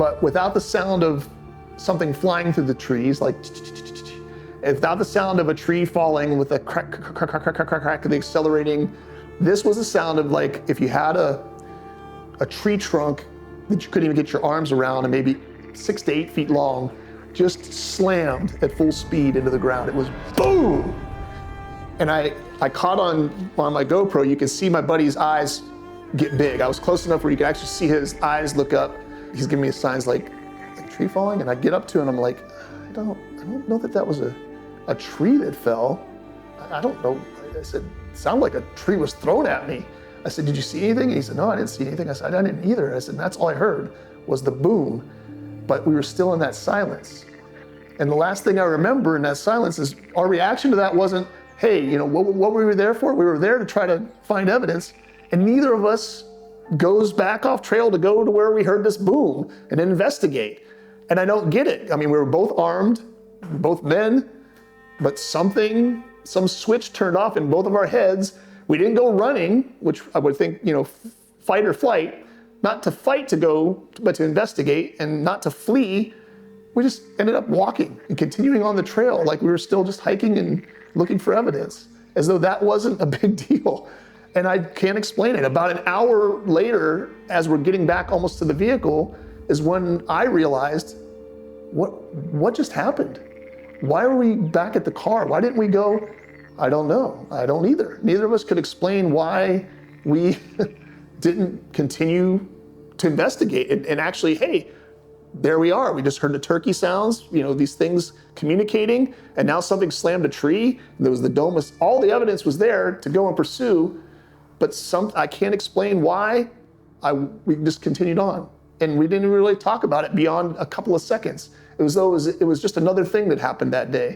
But without the sound of something flying through the trees, like without the sound of a tree falling with a crack, crack, crack, crack, crack, crack, the accelerating, this was the sound of like if you had a tree trunk that you couldn't even get your arms around and maybe 6 to 8 feet long, just slammed at full speed into the ground. It was boom! And I caught on my GoPro, you can see my buddy's eyes get big. I was close enough where you could actually see his eyes look up. He's giving me signs like tree falling, and I get up to him and I'm like, I don't know that was a tree that fell. I don't know. I said, it sounded like a tree was thrown at me. I said, did you see anything? And he said, no, I didn't see anything. I said, I didn't either. I said, and that's all I heard was the boom. But we were still in that silence. And the last thing I remember in that silence is our reaction to that wasn't, hey, you know, what were we there for? We were there to try to find evidence. And neither of us goes back off trail to go to where we heard this boom and investigate. And I don't get it. I mean, we were both armed, both men, but some switch turned off in both of our heads. We didn't go running, which I would think, you know, fight or flight, not to fight to go, but to investigate, and not to flee. We just ended up walking and continuing on the trail like we were still just hiking and looking for evidence, as though that wasn't a big deal. And I can't explain it. About an hour later, as we're getting back almost to the vehicle, is when I realized, what just happened? Why were we back at the car? Why didn't we go? I don't know. I don't either. Neither of us could explain why we didn't continue to investigate. And actually, hey, there we are. We just heard the turkey sounds, you know, these things communicating, and now something slammed a tree. There was the dome. All the evidence was there to go and pursue, but I can't explain why. We just continued on, and we didn't really talk about it beyond a couple of seconds. It was though it was just another thing that happened that day.